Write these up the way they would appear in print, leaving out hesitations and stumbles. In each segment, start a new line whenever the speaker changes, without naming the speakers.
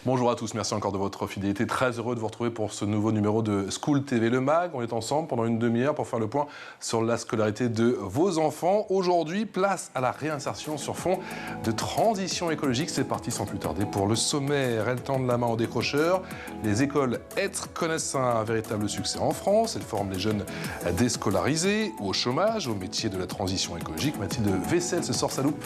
Bonjour à tous, merci encore de votre fidélité. Très heureux de vous retrouver pour ce nouveau numéro de School TV Le Mag. On est ensemble pendant une demi-heure pour faire le point sur la scolarité de vos enfants. Aujourd'hui, place à la réinsertion sur fond de transition écologique. C'est parti sans plus tarder pour le sommaire. Elles tendent la main aux décrocheurs. Les écoles Être connaissent un véritable succès en France. Elles forment les jeunes déscolarisés ou au chômage, au métier de la transition écologique. Mathilde Vessel se sort sa loupe.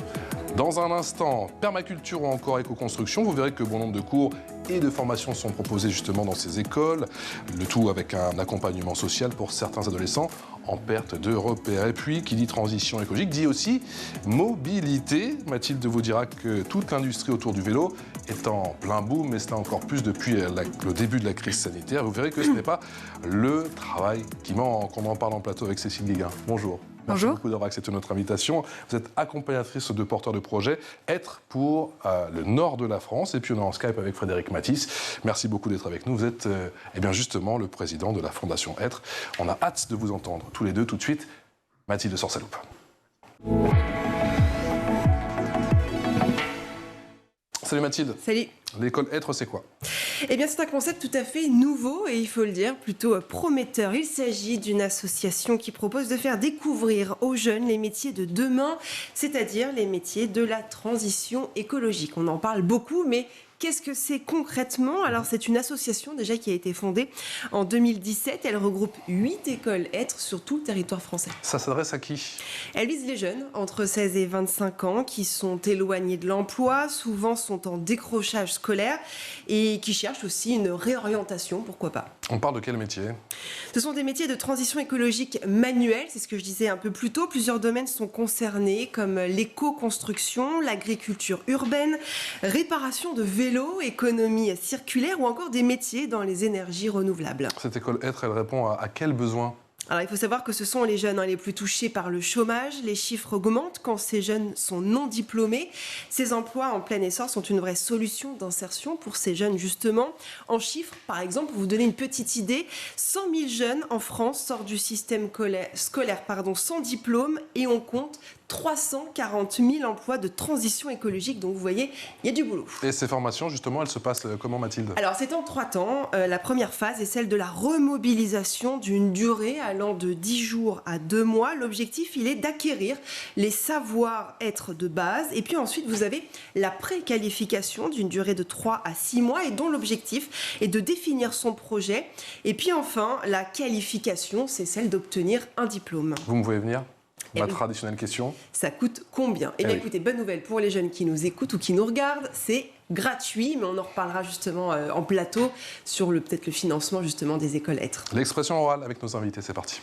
Dans un instant, permaculture ou encore éco-construction, vous verrez que bon nombre de cours et de formations sont proposés justement dans ces écoles, le tout avec un accompagnement social pour certains adolescents en perte de repères. Et puis, qui dit transition écologique, dit aussi mobilité. Mathilde vous dira que toute l'industrie autour du vélo est en plein boom, mais cela encore plus depuis le début de la crise sanitaire. Vous verrez que ce n'est pas le travail qui manque. On en parle en plateau avec Cécile Guéguin. Bonjour. Merci beaucoup d'avoir accepté notre invitation. Vous êtes accompagnatrice de porteurs de projets Être pour le nord de la France. Et puis on est en Skype avec Frédéric Matisse. Merci beaucoup d'être avec nous. Vous êtes justement le président de la Fondation Être. On a hâte de vous entendre tous les deux tout de suite. Mathilde sort sa loupe. Salut Mathilde.
Salut.
L'école Être, c'est quoi ?
Eh bien, c'est un concept tout à fait nouveau et il faut le dire, plutôt prometteur. Il s'agit d'une association qui propose de faire découvrir aux jeunes les métiers de demain, c'est-à-dire les métiers de la transition écologique. On en parle beaucoup, mais qu'est-ce que c'est concrètement ? Alors, c'est une association déjà qui a été fondée en 2017. Elle regroupe 8 écoles Être sur tout le territoire français.
Ça s'adresse à qui ?
Elle vise les jeunes entre 16 et 25 ans qui sont éloignés de l'emploi, souvent sont en décrochage scolaire et qui cherchent aussi une réorientation, pourquoi pas.
On parle de quel métier ?
Ce sont des métiers de transition écologique manuelle, c'est ce que je disais un peu plus tôt. Plusieurs domaines sont concernés comme l'éco-construction, l'agriculture urbaine, réparation de vélos, économie circulaire ou encore des métiers dans les énergies renouvelables.
Cette école Être, elle répond à quel besoin ?
Alors, il faut savoir que ce sont les jeunes les plus touchés par le chômage. Les chiffres augmentent quand ces jeunes sont non diplômés. Ces emplois en plein essor sont une vraie solution d'insertion pour ces jeunes, justement. En chiffres, par exemple, pour vous donner une petite idée, 100 000 jeunes en France sortent du système scolaire sans diplôme et on compte 340 000 emplois de transition écologique. Donc, vous voyez, il y a du boulot.
Et ces formations, justement, elles se passent comment, Mathilde ?
Alors, c'est en 3 temps. La première phase est celle de la remobilisation d'une durée allant de 10 jours à 2 mois. L'objectif, il est d'acquérir les savoir-être de base. Et puis ensuite, vous avez la préqualification d'une durée de 3 à 6 mois et dont l'objectif est de définir son projet. Et puis enfin, la qualification, c'est celle d'obtenir un diplôme.
Vous me voyez venir ? Ma traditionnelle question.
Ça coûte combien ? Eh bien, écoutez, bonne nouvelle pour les jeunes qui nous écoutent ou qui nous regardent, c'est gratuit, mais on en reparlera justement en plateau sur peut-être le financement justement des écoles Être.
L'expression orale avec nos invités, c'est parti.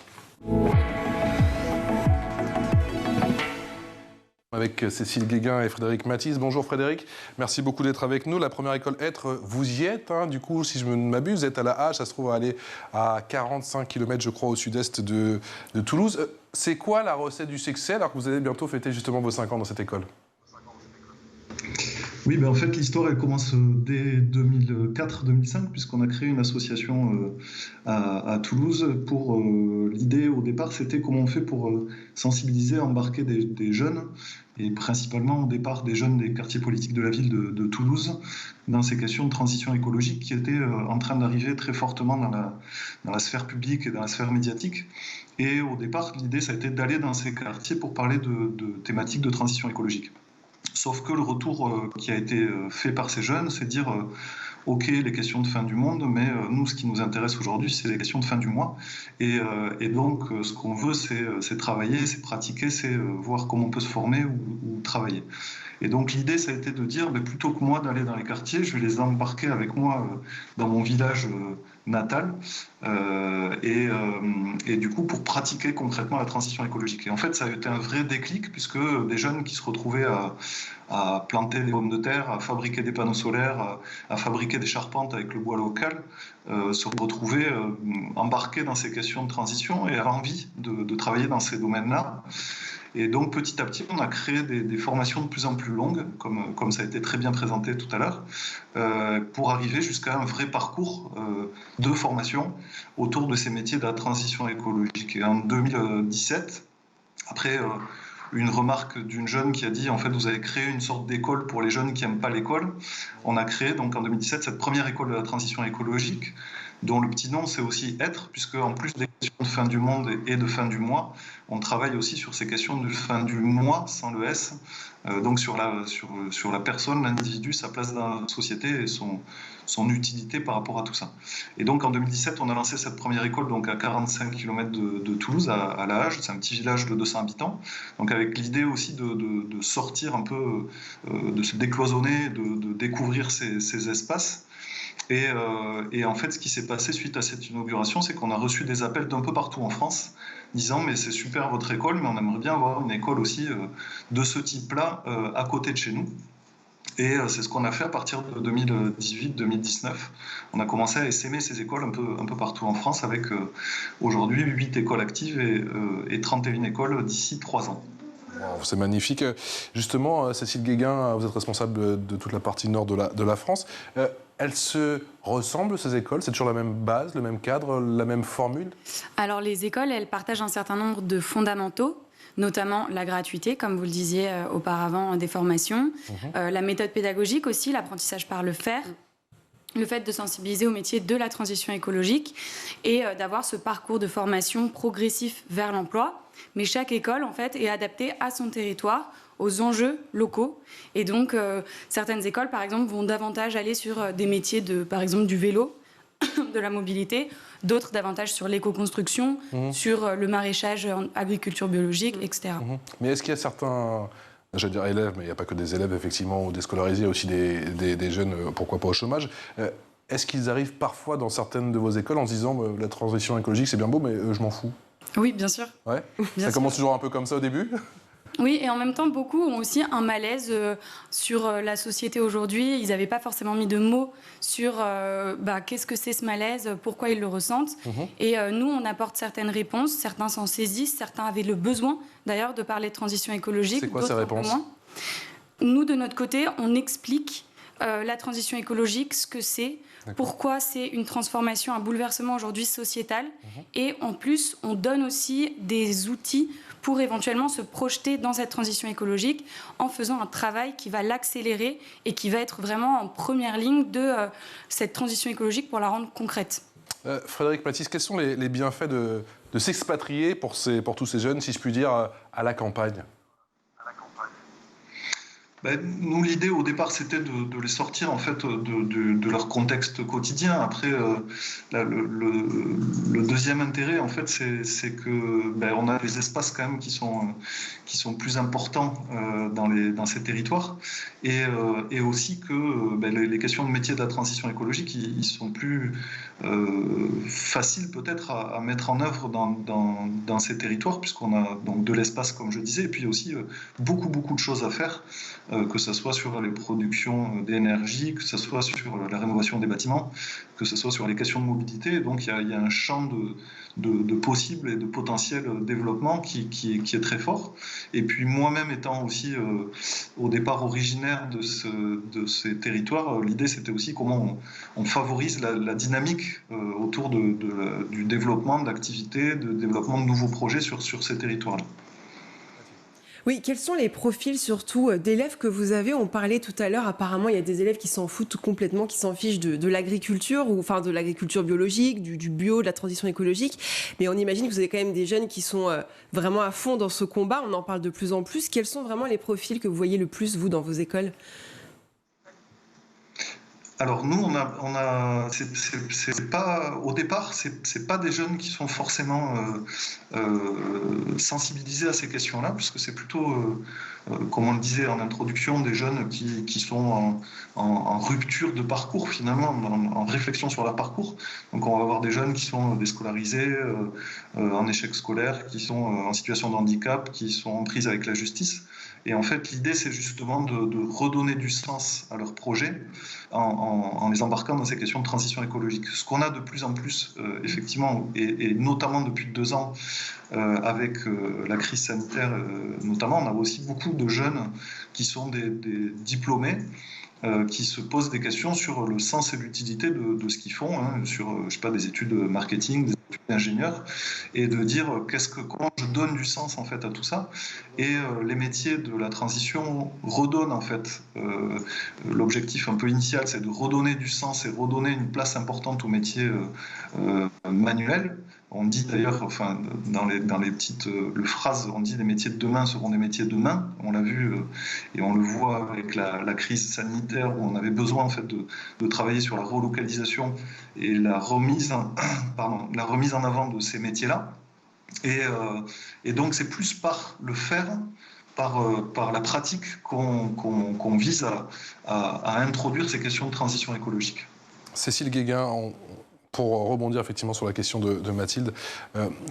Avec Cécile Guéguin et Frédéric Matisse. Bonjour Frédéric, merci beaucoup d'être avec nous. La première école Être, vous y êtes, du coup, si je ne m'abuse, vous êtes à la Hache, ça se trouve à aller à 45 km, je crois, au sud-est de Toulouse. C'est quoi la recette du succès, alors que vous allez bientôt fêter justement vos 5 ans dans cette école ?
Oui, en fait, l'histoire, elle commence dès 2004-2005, puisqu'on a créé une association à Toulouse. L'idée, au départ, c'était comment on fait pour sensibiliser, embarquer des jeunes, et principalement, au départ, des jeunes des quartiers politiques de la ville de Toulouse, dans ces questions de transition écologique qui étaient en train d'arriver très fortement dans la sphère publique et dans la sphère médiatique. Et au départ, l'idée, ça a été d'aller dans ces quartiers pour parler de thématiques de transition écologique. Sauf que le retour qui a été fait par ces jeunes, c'est de dire ok, les questions de fin du monde, mais nous, ce qui nous intéresse aujourd'hui, c'est les questions de fin du mois. Et donc, ce qu'on veut, c'est travailler, c'est pratiquer, c'est voir comment on peut se former ou travailler. Et donc, l'idée, ça a été de dire, plutôt que moi d'aller dans les quartiers, je vais les embarquer avec moi dans mon village natal, et du coup, pour pratiquer concrètement la transition écologique. Et en fait, ça a été un vrai déclic, puisque des jeunes qui se retrouvaient à planter des pommes de terre, à fabriquer des panneaux solaires, à fabriquer des charpentes avec le bois local, se retrouvaient embarqués dans ces questions de transition et avaient envie de travailler dans ces domaines-là. Et donc, petit à petit, on a créé des formations de plus en plus longues, comme ça a été très bien présenté tout à l'heure, pour arriver jusqu'à un vrai parcours de formation autour de ces métiers de la transition écologique. Et en 2017, après une remarque d'une jeune qui a dit, en fait, vous avez créé une sorte d'école pour les jeunes qui n'aiment pas l'école. On a créé donc en 2017 cette première école de la transition écologique, dont le petit nom c'est aussi être, puisque en plus des questions de fin du monde et de fin du mois, on travaille aussi sur ces questions de fin du mois sans le S, donc sur la personne, l'individu, sa place dans la société et son utilité par rapport à tout ça. Et donc en 2017, on a lancé cette première école donc à 45 km de Toulouse, à La Hage. C'est un petit village de 200 habitants, donc avec l'idée aussi de sortir un peu, de se décloisonner, de découvrir ces espaces. Et en fait, ce qui s'est passé suite à cette inauguration, c'est qu'on a reçu des appels d'un peu partout en France, disant mais c'est super votre école, mais on aimerait bien avoir une école aussi de ce type-là à côté de chez nous. Et c'est ce qu'on a fait à partir de 2018-2019. On a commencé à essaimer ces écoles un peu partout en France, avec aujourd'hui 8 écoles actives et 31 écoles d'ici 3 ans.
Wow, c'est magnifique. Justement, Cécile Guéguin, vous êtes responsable de toute la partie nord de la France. Elles se ressemblent, ces écoles? C'est toujours la même base, le même cadre, la même formule?
Alors, les écoles, elles partagent un certain nombre de fondamentaux, notamment la gratuité, comme vous le disiez auparavant, des formations, la méthode pédagogique aussi, l'apprentissage par le faire, le fait de sensibiliser au métier de la transition écologique et d'avoir ce parcours de formation progressif vers l'emploi. Mais chaque école, en fait, est adaptée à son territoire, aux enjeux locaux. Et donc, certaines écoles, par exemple, vont davantage aller sur des métiers, par exemple, du vélo, de la mobilité, d'autres davantage sur l'éco-construction, sur le maraîchage, agriculture biologique, etc.
Mais est-ce qu'il y a certains, j'allais dire élèves, mais il n'y a pas que des élèves, effectivement, ou des scolarisés, il y a aussi des jeunes, pourquoi pas au chômage. Est-ce qu'ils arrivent parfois dans certaines de vos écoles en se disant la transition écologique, c'est bien beau, mais je m'en fous?
Oui, bien sûr.
Ouais. Ça commence toujours un peu comme ça au début?
Oui, et en même temps, beaucoup ont aussi un malaise sur la société aujourd'hui. Ils n'avaient pas forcément mis de mots sur qu'est-ce que c'est ce malaise, pourquoi ils le ressentent. Et nous, on apporte certaines réponses. Certains s'en saisissent, certains avaient le besoin, d'ailleurs, de parler de transition écologique.
C'est quoi ces réponses?
Nous, de notre côté, on explique la transition écologique, ce que c'est, pourquoi c'est une transformation, un bouleversement aujourd'hui sociétal. Et en plus, on donne aussi des outils pour éventuellement se projeter dans cette transition écologique en faisant un travail qui va l'accélérer et qui va être vraiment en première ligne de cette transition écologique pour la rendre concrète.
Frédéric Mathis, quels sont les bienfaits de s'expatrier pour tous ces jeunes, si je puis dire, à la campagne?
Nous, l'idée au départ, c'était de les sortir en fait de leur contexte quotidien. Après, le deuxième intérêt, en fait, c'est que on a des espaces quand même qui sont plus importants dans ces territoires, et aussi que les questions de métier de la transition écologique, ils sont plus faciles peut-être à mettre en œuvre dans ces territoires, puisqu'on a donc de l'espace, comme je disais, et puis aussi beaucoup de choses à faire. Que ce soit sur les productions d'énergie, que ce soit sur la rénovation des bâtiments, que ce soit sur les questions de mobilité. Donc il y a un champ de possibles et de potentiel développement qui est très fort. Et puis moi-même étant aussi au départ originaire de ces territoires, l'idée c'était aussi comment on favorise la dynamique autour du développement d'activités, de développement de nouveaux projets sur ces territoires-là.
Oui, quels sont les profils surtout d'élèves que vous avez? On parlait tout à l'heure, apparemment il y a des élèves qui s'en foutent complètement, qui s'en fichent de l'agriculture, ou enfin de l'agriculture biologique, du bio, de la transition écologique. Mais on imagine que vous avez quand même des jeunes qui sont vraiment à fond dans ce combat, on en parle de plus en plus. Quels sont vraiment les profils que vous voyez le plus, vous, dans vos écoles?
Alors nous, c'est pas au départ, c'est pas des jeunes qui sont forcément sensibilisés à ces questions-là, puisque c'est plutôt, comme on le disait en introduction, des jeunes qui sont en rupture de parcours finalement, en réflexion sur leur parcours. Donc on va avoir des jeunes qui sont déscolarisés, en échec scolaire, qui sont en situation de handicap, qui sont en prise avec la justice. Et en fait, l'idée, c'est justement de redonner du sens à leur projet en les embarquant dans ces questions de transition écologique. Ce qu'on a de plus en plus, effectivement, et notamment depuis 2 ans, avec la crise sanitaire notamment, on a aussi beaucoup de jeunes qui sont des diplômés, qui se posent des questions sur le sens et l'utilité de ce qu'ils font, hein, sur je sais pas, des études marketing, des études d'ingénieur, et de dire comment je donne du sens en fait à tout ça. Et les métiers de la transition redonnent en fait l'objectif un peu initial, c'est de redonner du sens et redonner une place importante aux métiers manuels. On dit d'ailleurs, enfin, dans les petites phrases, on dit les métiers de demain seront des métiers de demain. On l'a vu et on le voit avec la crise sanitaire où on avait besoin en fait de travailler sur la relocalisation et la remise en avant de ces métiers-là. Et donc c'est plus par le faire, par la pratique qu'on vise à introduire ces questions de transition écologique.
Cécile Guéguin, pour rebondir effectivement sur la question de Mathilde,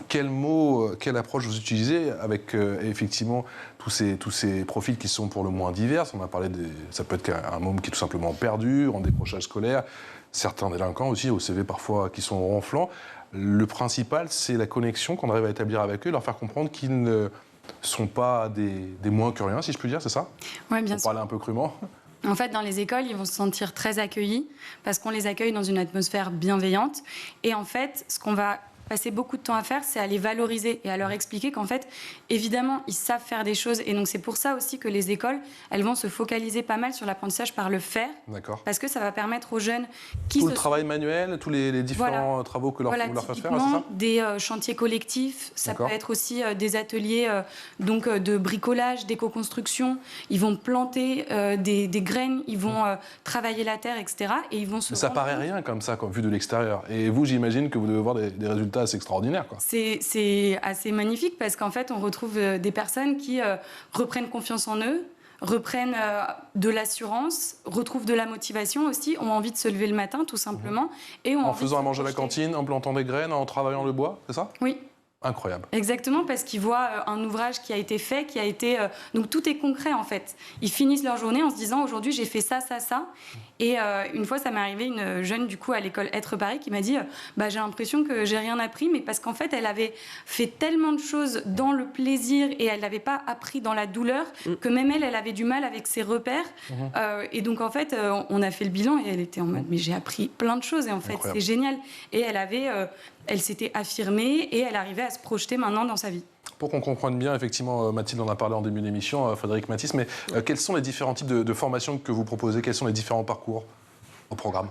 quel mot, quelle approche vous utilisez avec effectivement tous ces profils qui sont pour le moins divers? On a parlé ça peut être un môme qui est tout simplement perdu, en décrochage scolaire, certains délinquants aussi, au CV parfois qui sont ronflants. Le principal, c'est la connexion qu'on arrive à établir avec eux, leur faire comprendre qu'ils ne sont pas des moins que rien, si je puis dire, c'est ça?
Oui, bien sûr.
Pour parler un peu crûment.
En fait, dans les écoles, ils vont se sentir très accueillis parce qu'on les accueille dans une atmosphère bienveillante. Et en fait, ce qu'on va passer beaucoup de temps à faire, c'est à les valoriser et à leur expliquer qu'en fait, évidemment, ils savent faire des choses. Et donc, c'est pour ça aussi que les écoles, elles vont se focaliser pas mal sur l'apprentissage par le faire.
D'accord.
Parce que ça va permettre aux jeunes qui
Tout le travail manuel, tous les différents travaux que vous leur faites faire, c'est ça?
Des chantiers collectifs, ça peut être aussi des ateliers donc, de bricolage, d'éco-construction. Ils vont planter des graines, ils vont travailler la terre, etc. Et ils vont se
ça paraît rien comme ça, vu de l'extérieur. Et vous, j'imagine que vous devez voir des résultats assez extraordinaires, quoi.
C'est assez magnifique parce qu'en fait, on retrouve des personnes qui reprennent confiance en eux, reprennent de l'assurance, retrouvent de la motivation aussi, ont envie de se lever le matin, tout simplement. Et
en faisant à manger à la cantine, en plantant des graines, en travaillant le bois, c'est ça?
Oui.
Incroyable.
Exactement, parce qu'ils voient un ouvrage qui a été fait, donc tout est concret en fait. Ils finissent leur journée en se disant aujourd'hui j'ai fait ça, ça, ça. Et une fois, ça m'est arrivé, une jeune du coup à l'école Être Paris qui m'a dit j'ai l'impression que j'ai rien appris, mais parce qu'en fait elle avait fait tellement de choses dans le plaisir et elle n'avait pas appris dans la douleur que même elle avait du mal avec ses repères. Et donc en fait on a fait le bilan et elle était en mode mais j'ai appris plein de choses et en fait c'est génial. Et elle s'était affirmée et elle arrivait à se projeter maintenant dans sa vie.
Pour qu'on comprenne bien, effectivement, Mathilde en a parlé en début d'émission, Frédéric Mathis, mais quels sont les différents types de formations que vous proposez? Quels sont les différents parcours au programme?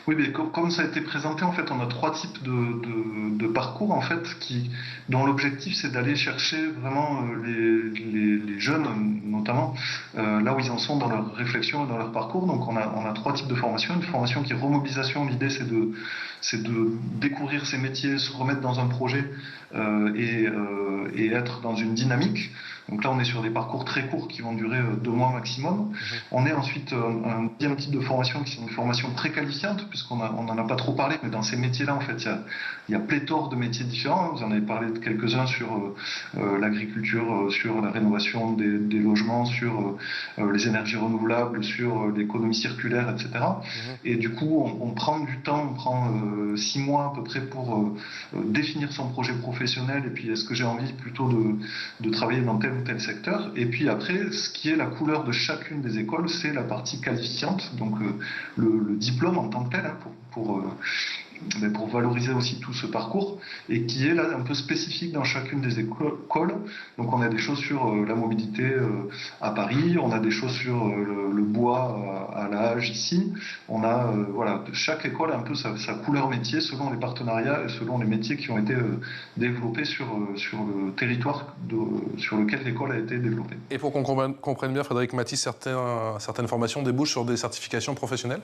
Oui, mais comme ça a été présenté, en fait, on a 3 types de parcours, en fait, dont l'objectif, c'est d'aller chercher vraiment les jeunes, notamment, là où ils en sont dans leur réflexion et dans leur parcours. Donc, on a 3 types de formations. Une formation qui est remobilisation. L'idée, c'est de découvrir ces métiers, se remettre dans un projet et être dans une dynamique. Donc là, on est sur des parcours très courts qui vont durer 2 mois maximum. On est ensuite un deuxième type de formation qui sont des formations préqualifiantes, puisqu'on n'en a pas trop parlé, mais dans ces métiers-là, en fait, il y a pléthore de métiers différents. Vous en avez parlé de quelques-uns sur l'agriculture, sur la rénovation des logements, sur les énergies renouvelables, sur l'économie circulaire, etc. Et du coup, on prend du temps, on prend 6 mois à peu près pour définir son projet professionnel, et puis est-ce que j'ai envie plutôt de travailler dans tel ou tel secteur. Et puis après, ce qui est la couleur de chacune des écoles, c'est la partie qualifiante, donc le diplôme en tant que tel, hein, pour valoriser aussi tout ce parcours, et qui est là un peu spécifique dans chacune des écoles. Donc on a des choses sur la mobilité à Paris, on a des choses sur le bois à La Hage ici. On a chaque école a un peu sa couleur métier selon les partenariats et selon les métiers qui ont été développés sur le territoire sur lequel l'école a été développée. Et
pour qu'on comprenne bien, Frédéric Mathis, certaines formations débouchent sur des certifications professionnelles?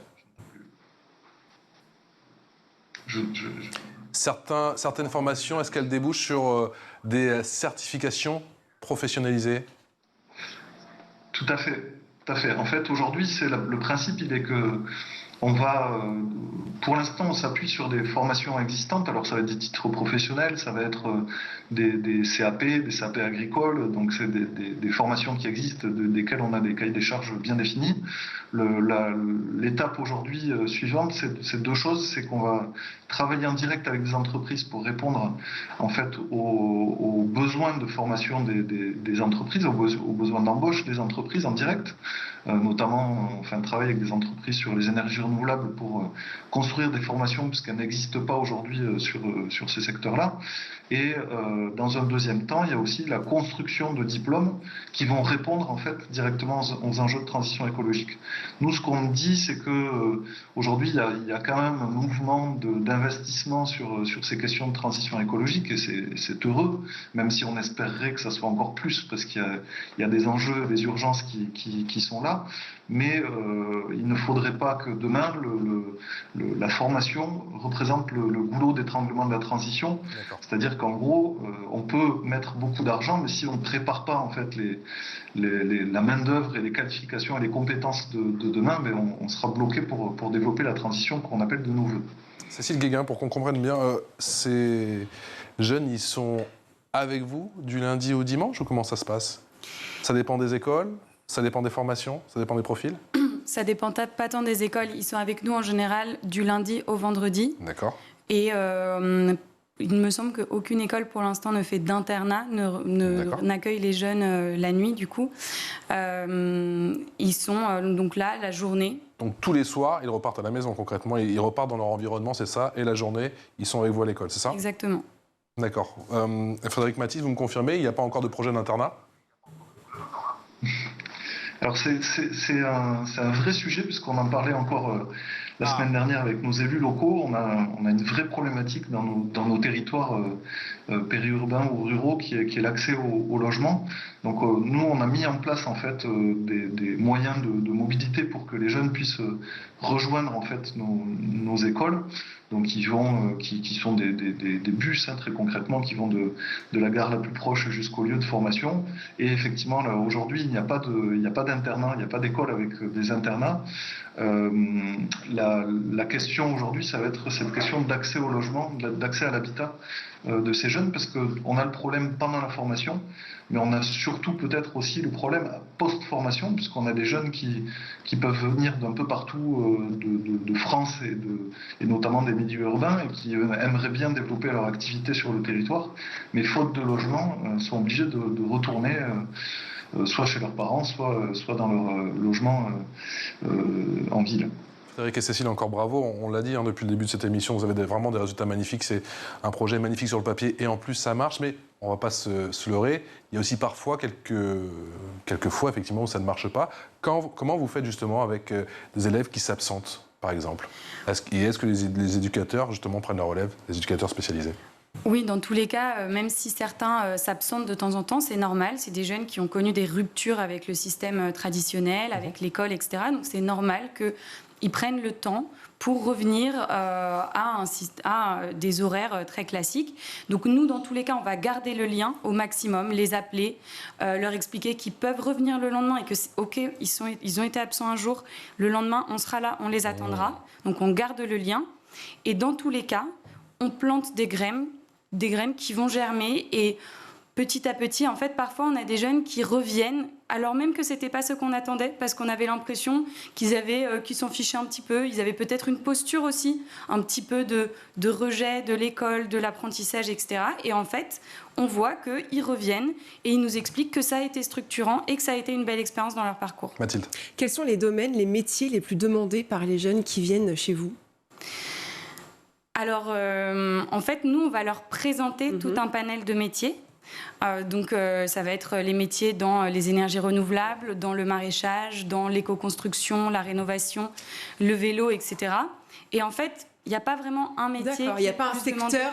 Certaines formations, est-ce qu'elles débouchent sur des certifications professionnalisées?
Tout à fait. En fait, aujourd'hui, le principe, il est que On va, pour l'instant, on s'appuie sur des formations existantes. Alors, ça va être des titres professionnels, ça va être des CAP, des CAP agricoles. Donc, c'est des formations qui existent, desquelles on a des cahiers des charges bien définis. L'étape aujourd'hui suivante, c'est deux choses. C'est qu'on va travailler en direct avec des entreprises pour répondre, en fait, aux besoins de formation des entreprises, aux besoins d'embauche des entreprises en direct. Notamment, on fait un travail avec des entreprises sur les énergies renouvelables pour construire des formations, puisqu'elles n'existent pas aujourd'hui sur ces secteurs-là. Et dans un deuxième temps, il y a aussi la construction de diplômes qui vont répondre en fait directement aux enjeux de transition écologique. Nous, ce qu'on dit, c'est que aujourd'hui, il y a quand même un mouvement d'investissement sur ces questions de transition écologique, et c'est heureux, même si on espérerait que ça soit encore plus, parce qu'il y a des enjeux, des urgences qui sont là. Mais il ne faudrait pas que demain la formation représente le goulot d'étranglement de la transition. C'est-à-dire qu'en gros, on peut mettre beaucoup d'argent, mais si on ne prépare pas en fait la main-d'œuvre et les qualifications et les compétences de demain, mais on sera bloqué pour développer la transition qu'on appelle de nos voeux.
Cécile Guéguin, pour qu'on comprenne bien, ces jeunes, ils sont avec vous du lundi au dimanche ou comment ça se passe? Ça dépend des écoles? Ça dépend des formations? Ça dépend des profils?
Ça dépend pas tant des écoles. Ils sont avec nous en général du lundi au vendredi.
D'accord.
Et il me semble qu'aucune école pour l'instant ne fait d'internat, n'accueille les jeunes la nuit du coup. Ils sont donc là la journée.
Donc tous les soirs, ils repartent à la maison concrètement, ils repartent dans leur environnement, c'est ça, et la journée, ils sont avec vous à l'école, c'est ça?
Exactement.
D'accord. Frédéric Mathis, vous me confirmez, il n'y a pas encore de projet d'internat?
Alors c'est un vrai sujet, puisqu'on en parlait encore la semaine dernière avec nos élus locaux. On a une vraie problématique dans nos territoires périurbains ou ruraux qui est l'accès au logement. Donc nous, on a mis en place en fait des moyens de mobilité pour que les jeunes puissent rejoindre en fait nos écoles. Donc qui sont des bus, très concrètement, qui vont de la gare la plus proche jusqu'au lieu de formation. Et effectivement, là, aujourd'hui, il n'y a pas d'internat, il n'y a pas d'école avec des internats. La question aujourd'hui, ça va être cette question d'accès au logement, d'accès à l'habitat de ces jeunes, parce qu'on a le problème pendant la formation, mais on a surtout peut-être aussi le problème post-formation, puisqu'on a des jeunes qui peuvent venir d'un peu partout de France et notamment des milieux urbains et qui aimeraient bien développer leur activité sur le territoire, mais faute de logement, sont obligés de retourner soit chez leurs parents, soit dans leur logement en ville.
Frédéric et Cécile, encore bravo. On l'a dit depuis le début de cette émission, vous avez vraiment des résultats magnifiques. C'est un projet magnifique sur le papier et en plus ça marche, mais on ne va pas se leurrer. Il y a aussi parfois quelques fois effectivement où ça ne marche pas. Comment vous faites justement avec des élèves qui s'absentent, par exemple? Est-ce que les éducateurs justement prennent la relève, les éducateurs spécialisés?
Oui, dans tous les cas, même si certains s'absentent de temps en temps, c'est normal. C'est des jeunes qui ont connu des ruptures avec le système traditionnel, avec l'école, etc. Donc c'est normal qu'ils prennent le temps pour revenir à des horaires très classiques. Donc nous, dans tous les cas, on va garder le lien au maximum, les appeler, leur expliquer qu'ils peuvent revenir le lendemain et que c'est OK, ils ont été absents un jour, le lendemain, on sera là, on les attendra. Donc on garde le lien. Et dans tous les cas, on plante des graines qui vont germer et petit à petit, en fait, parfois on a des jeunes qui reviennent alors même que c'était pas ce qu'on attendait parce qu'on avait l'impression qu'ils s'en fichaient un petit peu, ils avaient peut-être une posture aussi, un petit peu de rejet de l'école, de l'apprentissage, etc. Et en fait, on voit qu'ils reviennent et ils nous expliquent que ça a été structurant et que ça a été une belle expérience dans leur parcours.
Mathilde.
Quels sont les domaines, les métiers les plus demandés par les jeunes qui viennent chez vous ?
Alors, en fait, nous, on va leur présenter tout un panel de métiers. Donc, ça va être les métiers dans les énergies renouvelables, dans le maraîchage, dans l'éco-construction, la rénovation, le vélo, etc. Et en fait, il n'y a pas vraiment un métier.
D'accord, il n'y a pas un secteur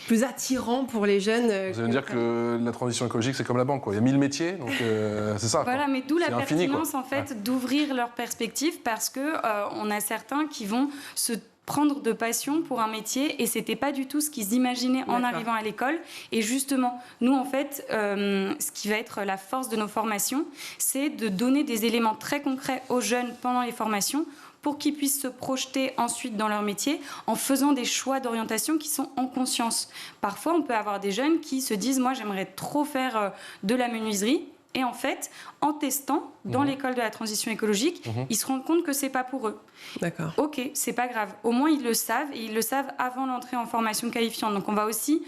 plus attirant pour les jeunes.
Vous allez me dire que la transition écologique, c'est comme la banque, quoi. Il y a 1000 métiers, donc c'est ça.
Voilà, mais d'où la pertinence,
infini,
en fait, d'ouvrir leur perspective parce qu'on a certains qui vont se prendre de passion pour un métier et c'était pas du tout ce qu'ils imaginaient en arrivant à l'école. Et justement, nous, en fait, ce qui va être la force de nos formations, c'est de donner des éléments très concrets aux jeunes pendant les formations pour qu'ils puissent se projeter ensuite dans leur métier en faisant des choix d'orientation qui sont en conscience. Parfois, on peut avoir des jeunes qui se disent « moi, j'aimerais trop faire de la menuiserie ». Et en fait, en testant dans l'école de la transition écologique, ils se rendent compte que c'est pas pour eux.
D'accord.
Ok, c'est pas grave. Au moins, ils le savent et ils le savent avant l'entrée en formation qualifiante. Donc, on va aussi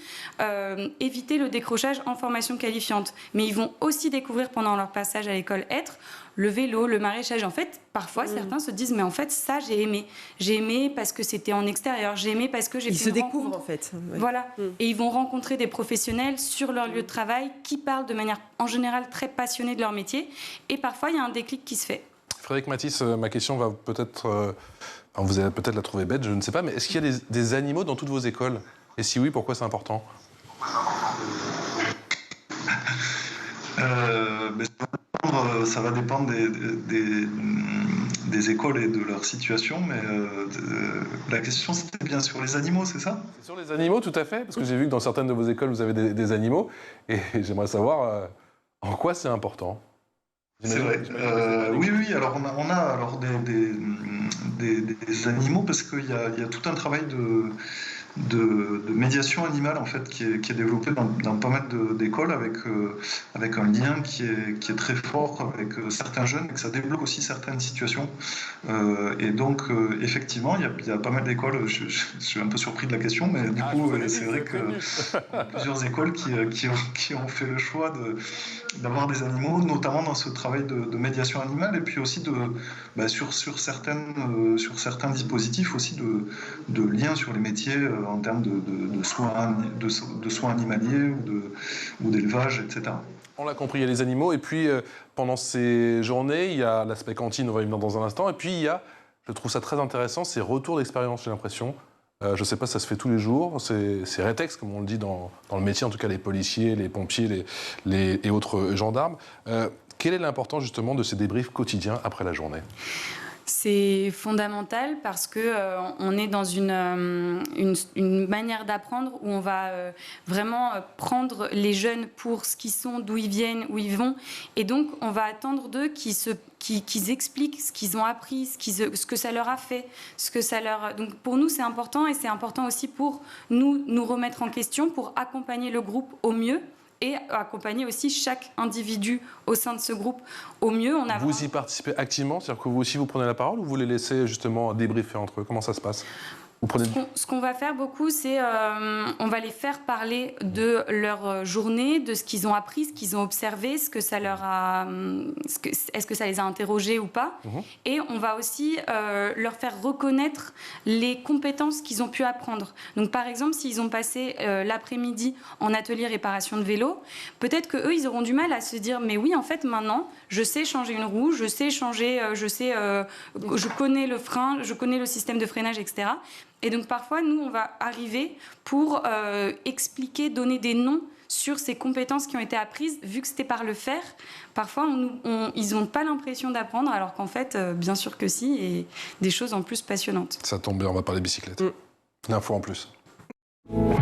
éviter le décrochage en formation qualifiante. Mais ils vont aussi découvrir pendant leur passage à l'école être le vélo, le maraîchage. En fait, parfois, certains se disent, mais en fait, ça, j'ai aimé. J'ai aimé parce que c'était en extérieur. J'ai aimé parce que j'ai fait
Ils se découvrent, en fait. Ouais.
Voilà. Et ils vont rencontrer des professionnels sur leur lieu de travail qui parlent de manière, en général, très passionnée de leur métier. Et parfois, il y a un déclic qui se fait.
Frédéric Mathis, ma question va peut-être... vous allez peut-être la trouver bête, je ne sais pas, mais est-ce qu'il y a des animaux dans toutes vos écoles? Et si oui, pourquoi c'est important?
Ça va dépendre des écoles et de leur situation, mais la question c'était bien sur les animaux, c'est ça?
C'est sur les animaux, tout à fait, parce que j'ai vu que dans certaines de vos écoles, vous avez des animaux, et j'aimerais savoir en quoi c'est important.
C'est vrai. Oui, alors on a alors des animaux parce qu'il y a tout un travail de médiation animale en fait qui est développé dans pas mal d'écoles avec un lien qui est très fort avec certains jeunes et que ça débloque aussi certaines situations. Et donc effectivement il y a pas mal d'écoles. Je suis un peu surpris de la question, mais du coup c'est vrai que y a plusieurs écoles qui ont fait le choix d'avoir des animaux, notamment dans ce travail de médiation animale, et puis aussi sur certains dispositifs aussi de liens sur les métiers en termes de soins animaliers ou d'élevage, etc.
On l'a compris, il y a les animaux, et puis pendant ces journées, il y a l'aspect cantine, on va y venir dans un instant, et puis il y a, je trouve ça très intéressant, ces retours d'expérience, j'ai l'impression. Je ne sais pas, ça se fait tous les jours, c'est rétex, comme on le dit dans le métier, en tout cas les policiers, les pompiers et autres gendarmes. Quelle est l'importance justement de ces débriefs quotidiens après la journée ?
C'est fondamental parce que on est dans une manière d'apprendre où on va vraiment prendre les jeunes pour ce qu'ils sont, d'où ils viennent, où ils vont, et donc on va attendre d'eux qu'ils expliquent ce qu'ils ont appris, ce que ça leur a fait, Donc pour nous c'est important, et c'est important aussi pour nous remettre en question, pour accompagner le groupe au mieux. Et accompagner aussi chaque individu au sein de ce groupe au mieux.
Vous y participez activement? C'est-à-dire que vous aussi vous prenez la parole, ou vous les laissez justement débriefer entre eux? Comment ça se passe?
Ce qu'on va faire beaucoup, c'est on va les faire parler de leur journée, de ce qu'ils ont appris, ce qu'ils ont observé, est-ce que ça les a interrogés ou pas. Et on va aussi leur faire reconnaître les compétences qu'ils ont pu apprendre. Donc par exemple, s'ils ont passé l'après-midi en atelier réparation de vélo, peut-être qu'eux, ils auront du mal à se dire « mais oui, en fait, maintenant, je sais changer une roue, je connais le frein, je connais le système de freinage, etc. » Et donc parfois, nous, on va arriver pour expliquer, donner des noms sur ces compétences qui ont été apprises, vu que c'était par le faire. Parfois, ils n'ont pas l'impression d'apprendre, alors qu'en fait, bien sûr que si, et des choses en plus passionnantes.
Ça tombe bien, on va parler bicyclette. Une info en plus. Vous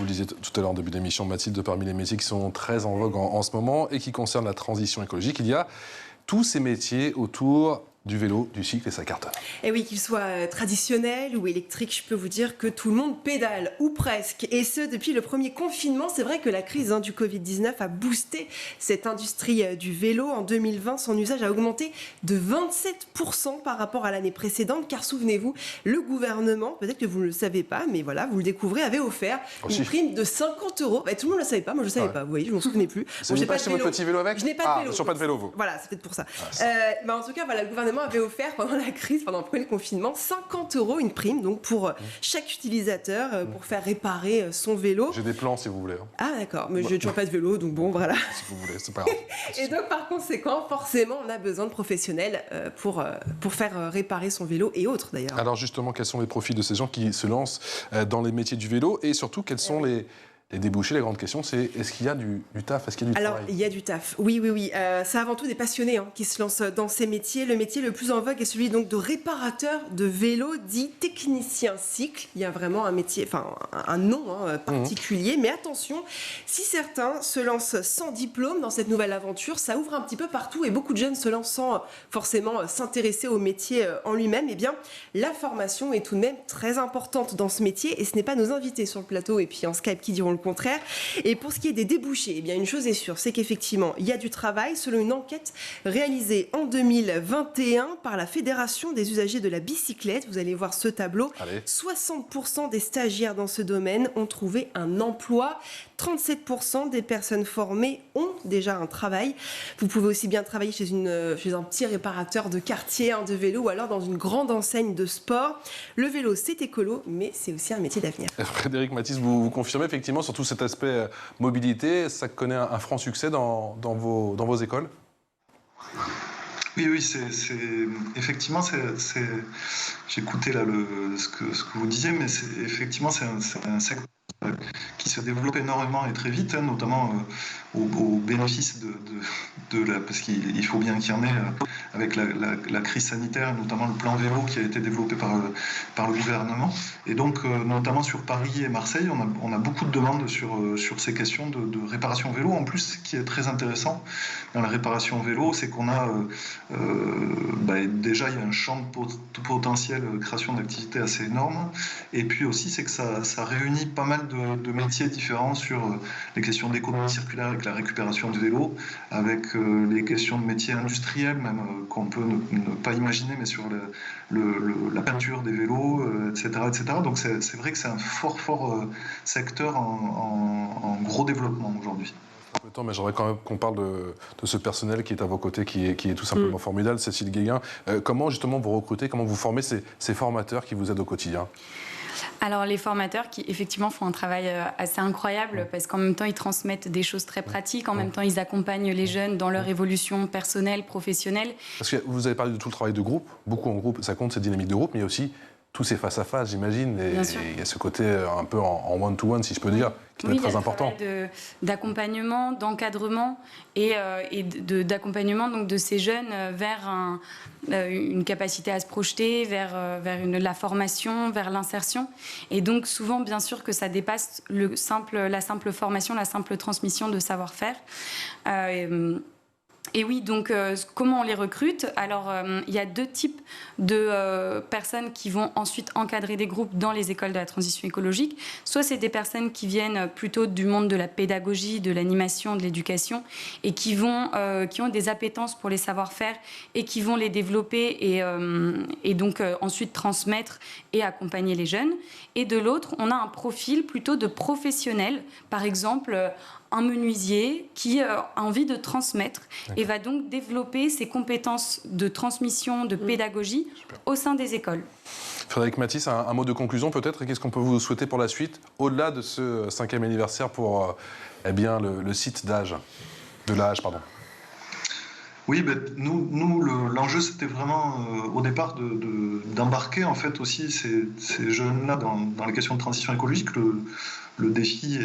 le disiez tout à l'heure en début d'émission, Mathilde, parmi les métiers qui sont très en vogue en ce moment et qui concernent la transition écologique, il y a tous ces métiers autour du vélo, du cycle, et ça cartonne.
Et oui, qu'il soit traditionnel ou électrique, je peux vous dire que tout le monde pédale, ou presque. Et ce, depuis le premier confinement. C'est vrai que la crise du Covid-19 a boosté cette industrie du vélo. En 2020, son usage a augmenté de 27% par rapport à l'année précédente. Car souvenez-vous, le gouvernement, peut-être que vous ne le savez pas, mais voilà, vous le découvrez, avait offert une prime de 50 €. Bah, tout le monde ne le savait pas, moi je ne le savais pas, vous voyez, je ne m'en souvenais plus.
Vous n'avez pas acheté votre petit vélo avec?
Je n'ai pas de vélo.
Sur pas de vélo, vous?
Voilà, c'est peut-être pour ça. En tout cas, voilà, le gouvernement avait offert pendant la crise, pendant le premier confinement, 50 €, une prime donc pour chaque utilisateur pour faire réparer son vélo.
J'ai des plans si vous voulez.
Ah d'accord, mais j'ai toujours pas de vélo, donc bon voilà.
Si vous voulez, c'est pas grave.
Et donc par conséquent, forcément, on a besoin de professionnels pour faire réparer son vélo et autres d'ailleurs.
Alors justement, quels sont les profils de ces gens qui se lancent dans les métiers du vélo, et surtout quels sont les débouchés, la grande question, c'est est-ce qu'il y a du taf, est-ce qu'il y a du
Alors,
travail?
il y a du taf. Oui, oui, oui. C'est avant tout des passionnés qui se lancent dans ces métiers. Le métier le plus en vogue est celui donc de réparateur de vélo, dit technicien cycle. Il y a vraiment un métier, enfin un nom particulier. Mais attention, si certains se lancent sans diplôme dans cette nouvelle aventure, ça ouvre un petit peu partout et beaucoup de jeunes se lancent sans forcément s'intéresser au métier en lui-même. Eh bien, la formation est tout de même très importante dans ce métier et ce n'est pas nos invités sur le plateau et puis en Skype qui diront le contraire. Et pour ce qui est des débouchés, eh bien une chose est sûre, c'est qu'effectivement, il y a du travail selon une enquête réalisée en 2021 par la Fédération des usagers de la bicyclette. Vous allez voir ce tableau.
Allez.
60% des stagiaires dans ce domaine ont trouvé un emploi. 37% des personnes formées ont déjà un travail. Vous pouvez aussi bien travailler chez un petit réparateur de quartier de vélo ou alors dans une grande enseigne de sport. Le vélo, c'est écolo, mais c'est aussi un métier d'avenir.
Frédéric Mathis, vous confirmez effectivement sur tout cet aspect mobilité, ça connaît un franc succès dans vos écoles?
Oui, effectivement, j'écoutais là ce que vous disiez, mais effectivement, c'est un secteur qui se développe énormément et très vite, notamment au bénéfice parce qu'il faut bien qu'il y en ait avec la crise sanitaire, notamment le plan vélo qui a été développé par le gouvernement. Et donc, notamment sur Paris et Marseille, on a beaucoup de demandes sur ces questions de réparation vélo. En plus, ce qui est très intéressant dans la réparation vélo, c'est qu'on a déjà, il y a un champ de potentiel création d'activités assez énorme. Et puis aussi, c'est que ça réunit pas mal de métiers différents sur les questions d'économie circulaire avec la récupération du vélo, avec les questions de métiers industriels, même qu'on peut ne pas imaginer, mais sur la peinture des vélos, etc., etc. Donc c'est vrai que c'est un fort secteur en gros développement aujourd'hui.
Mais j'aimerais quand même qu'on parle de ce personnel qui est à vos côtés, qui est tout simplement formidable, Cécile Guéguin. Comment justement vous recrutez, comment vous formez ces formateurs qui vous aident au quotidien?
Alors les formateurs qui effectivement font un travail assez incroyable parce qu'en même temps ils transmettent des choses très pratiques, en même temps ils accompagnent les jeunes dans leur évolution personnelle, professionnelle.
Parce que vous avez parlé de tout le travail de groupe, beaucoup en groupe, ça compte cette dynamique de groupe, mais il y a aussi tous ces face-à-face, j'imagine, et il y a ce côté un peu en one-to-one, si je peux dire, qui est très important.
Il y a le travail d'accompagnement, d'encadrement et d'accompagnement donc de ces jeunes vers une capacité à se projeter, vers la formation, vers l'insertion. Et donc souvent, bien sûr, que ça dépasse la simple formation, la simple transmission de savoir-faire. Et oui, donc comment on les recrute? Alors, il y a deux types de personnes qui vont ensuite encadrer des groupes dans les écoles de la transition écologique. Soit c'est des personnes qui viennent plutôt du monde de la pédagogie, de l'animation, de l'éducation, et qui ont des appétences pour les savoir-faire et qui vont les développer et donc ensuite transmettre et accompagner les jeunes. Et de l'autre, on a un profil plutôt de professionnel, par exemple un menuisier qui a envie de transmettre et va donc développer ses compétences de transmission, de pédagogie au sein des écoles.
Frédéric Mathis, un mot de conclusion peut-être, et qu'est-ce qu'on peut vous souhaiter pour la suite, au-delà de ce 5e anniversaire pour le site de l'AH, pardon.
Oui, nous l'enjeu c'était vraiment au départ d'embarquer en fait aussi ces jeunes-là dans les questions de transition écologique. Le défi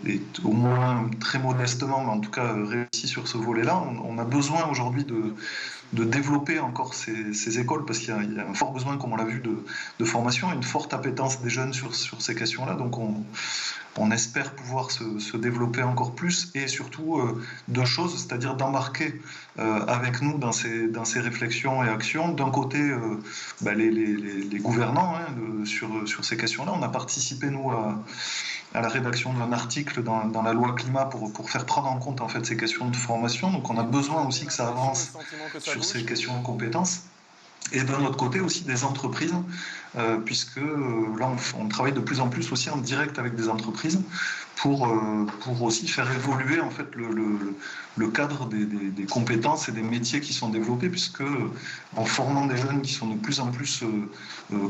est au moins très modestement, mais en tout cas réussi sur ce volet-là. On a besoin aujourd'hui de développer encore ces écoles parce qu'il y a un fort besoin, comme on l'a vu, de formation, une forte appétence des jeunes sur ces questions-là. Donc on espère pouvoir se développer encore plus et surtout deux choses, c'est-à-dire d'embarquer avec nous dans ces réflexions et actions. D'un côté, les gouvernants sur ces questions-là. On a participé, nous, à la rédaction d'un article dans la loi climat pour faire prendre en compte en fait ces questions de formation. Donc on a besoin aussi que ça avance sur ces questions de compétences. Et d'un autre côté aussi des entreprises, puisque là on travaille de plus en plus aussi en direct avec des entreprises pour aussi faire évoluer en fait le cadre des compétences et des métiers qui sont développés, puisque en formant des jeunes qui sont de plus en plus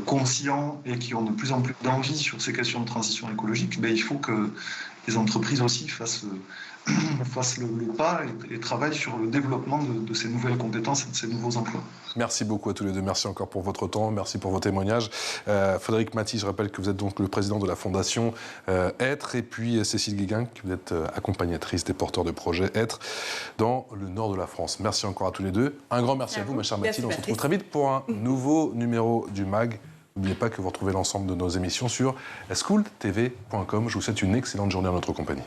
conscients et qui ont de plus en plus d'envie sur ces questions de transition écologique, il faut les entreprises aussi fassent le pas et travaillent sur le développement de ces nouvelles compétences et de ces nouveaux emplois.
Merci beaucoup à tous les deux. Merci encore pour votre temps. Merci pour vos témoignages. Frédéric Maty, je rappelle que vous êtes donc le président de la Fondation Être, et puis Cécile Guéguin, que vous êtes accompagnatrice des porteurs de projets Être dans le nord de la France. Merci encore à tous les deux. Un grand merci à vous, ma chère Mathilde. On se retrouve très vite pour un nouveau numéro du MAG. N'oubliez pas que vous retrouvez l'ensemble de nos émissions sur schooltv.com. Je vous souhaite une excellente journée en notre compagnie.